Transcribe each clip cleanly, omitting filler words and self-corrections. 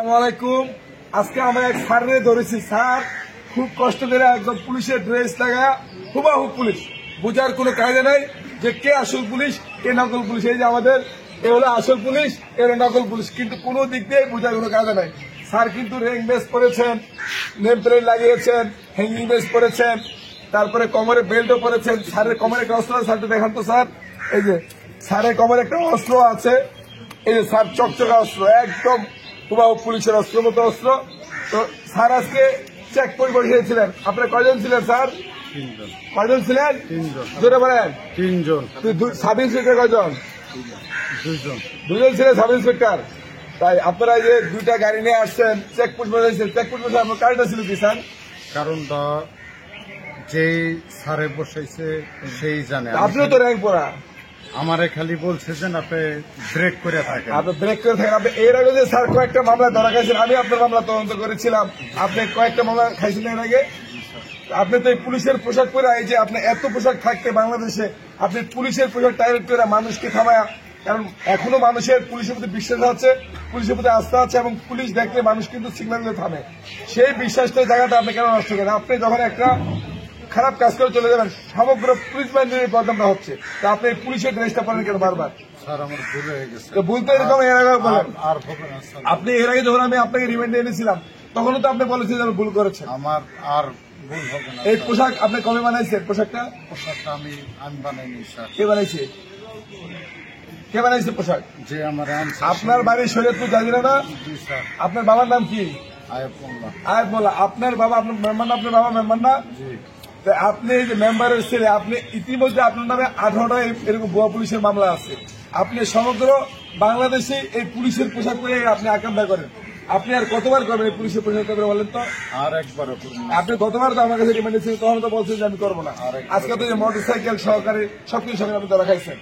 আসসালামাইকুম। আজকে আমরা এক স্যারে ধরেছি। স্যার খুব কষ্ট করে একদম পুলিশের ড্রেস লাগা হুবাহু পুলিশ, বোঝার কোনো কায়দা নাই যে কে আসল পুলিশ কে নকল পুলিশ। এই যে আমাদের এ হলো আসল পুলিশ, এ হলো নকল পুলিশ, কিন্তু কোনো দিক দিয়ে বোঝার কোনো কায়দা নাই। স্যার কিন্তু রেং বেস পরেছেন, নেম প্লেট লাগিয়েছেন, হ্যাঙ্গিং বেস পরেছেন, তারপরে কোমরে বেল্টও পরেছেন। স্যারের কোমরে একটা অস্ত্র আছে, স্যারটা দেখান তো স্যার। এই যে স্যারের কোমরে একটা অস্ত্র আছে, এই যে স্যার চকচকা অস্ত্র, একদম হুবাহু পুলিশের অস্ত্র মতো অস্ত্র। তো স্যার আজকে চেক করে বসিয়েছিলেন। আপনারা কয়জন ছিলেন স্যার? কয়জন ছিলেন? জোরে বলেন। 3 জন। সাব ইন্সপেক্টর কয়জন? 2 জন ছিলেন সাব ইন্সপেক্টর। তাই আপনারা এই যে দুইটা গাড়ি নিয়ে আসছেন, চেকপোস্ট বসাইছেন, চেকপোস্ট বসে আপনার কারণটা ছিল কি স্যার? কারণটা যেই সারে বসাইছে সেই জানে। আপনিও তো র্যাঙ্ক পড়া, আমারে খালি বলছে যে আপনি ব্রেক করে থাকেন। আপনি ব্রেক করে থাকেন। আপনি এর আগে যে স্যার কয়েকটা মামলা ধরা খাইছেন, আমি আপনার মামলা তদন্ত করেছিলাম, আপনি কয়েকটা মামলা খাইছেন এর আগে। আপনি তো এই পুলিশের পোশাক পরে, এই যে আপনি এত পোশাক থাকতে বাংলাদেশে আপনি পুলিশের পোশাক টাইট করে মানুষকে থামায়া, কারণ এখনো মানুষের পুলিশের প্রতি বিশ্বাস আছে, পুলিশের প্রতি আস্থা আছে, এবং পুলিশ দেখলে মানুষ কিন্তু সিগন্যাল দিয়ে থামে। সেই বিশ্বাসটা জায়গাটা আপনি কেন নষ্ট করেন? আপনি যখন একটা খারাপ কাজ করে চলে যাবেন, সমগ্র পুলিশ বাহিনীর বদনামটা হচ্ছে। তা আপনি পুলিশের ড্রেসটা পরেন কেন বারবার? স্যার আমার ভুল হয়ে গেছে। তো ভুল তো এরকম এর আগে বলেন। আর হবে না স্যার। আপনি এর আগে যখন আমি আপনাকে রিমান্ডে এনেছিলাম, তখনও তো আপনি বলেছিলেন ভুল করেছেন। আমার আর ভুল হবে না। এই পোশাক আপনি কবে বানাইছেন? পোশাকটা পোশাকটা আমি বানাইনি স্যার। কে বানাইছে? কে বানাইছে পোশাক? যে আমার আপনার বাড়ি শরীয়তপুর জাজিরা না? জি স্যার। আপনার বাবার নাম কি? আয়ব মোল্লা। আয়াত মোল্লা। আপনার বাবা আপনার মেম্বার না? আপনার বাবা মেম্বার না? জি। তো আপনি এই যে মেম্বারের ছেলে, আপনি ইতিমধ্যে আপনার নামে 18টা এরকম ভুয়া পুলিশের মামলা আছে। আপনি সমগ্র বাংলাদেশে এই পুলিশের পোশাক পরে আপনি আকাঙ্ক্ষা করেন। আপনি আর কতবার করবেন এই পুলিশের পোশাক পরে বলেন তো? আর একবারও করুন। আপনি গতবার তো আমার কাছে রিমান্ডে ছিলেন, তখন তো বলছেন যে আমি করবো না। আজকে তো যে মোটরসাইকেল সহকারে সবকিছু সহকারে আপনি ধরা খাইছেন।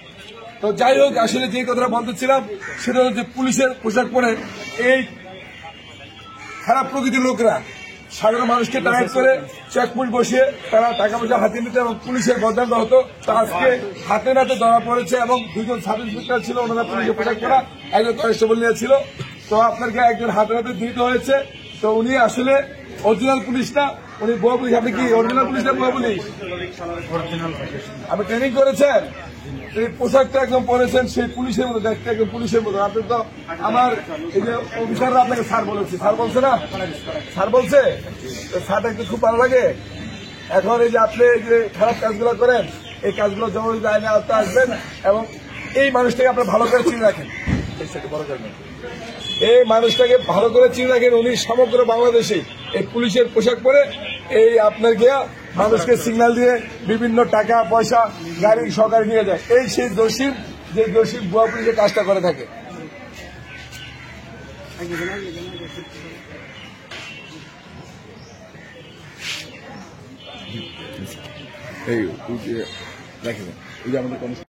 তো যাই হোক, আসলে যে কথাটা বলতেছিলাম সেটা হচ্ছে পুলিশের পোশাক পরে এই খারাপ প্রকৃতির লোকরা সাধারণ মানুষকে টার্গেট করে চেকপোস্ট বসিয়ে তারা টাকা পয়সা হাতিয়ে নিত এবং পুলিশের বদনামটা হতো। তা আজকে হাতে নাতে ধরা পড়েছে, এবং 2 জন সাব ইন্সপেক্টর ছিল, ওনারা পুলিশের পোশাক পরা, একজন কনস্টেবল নিয়ে ছিল। তো আপনাকে একজন হাতে নাতে দিতে হয়েছে। তো উনি আসলে অরিজিনাল পুলিশ না, উনি ভুয়া পুলিশ। আপনি কি অরিজিনাল পুলিশ না ভুয়া পুলিশ? আপনি ট্রেনিং করেছেন, এই পোশাকটা একদম পরেছেন সেই পুলিশের মতো, দেখতে একদম পুলিশের মতো। আপনি তো আমার এই যে অফিসাররা আপনাকে স্যার বলেছে, স্যার বলছে না? স্যার বলছে, স্যারটা একটু খুব ভালো লাগে। এখন এই যে আপনি এই যে খারাপ কাজগুলো করেন, এই কাজগুলো যখন আইনে আওতায় আসবেন, এবং এই মানুষটাকে আপনার ভালো করে চিনে রাখেন, এই মানুষটাকে ভালো করে চিনে রাখেন। উনি সমগ্র বাংলাদেশে এই পুলিশের পোশাক পরে এই আপনার গিয়া মানুষকে সিগন্যাল দিয়ে বিভিন্ন টাকা পয়সা গাড়ি সহকারে নিয়ে যায়। এই সেই দোষী, যে দোষী ভুয়া পুলিশের কাজটা করে থাকে। এই যে আমাদের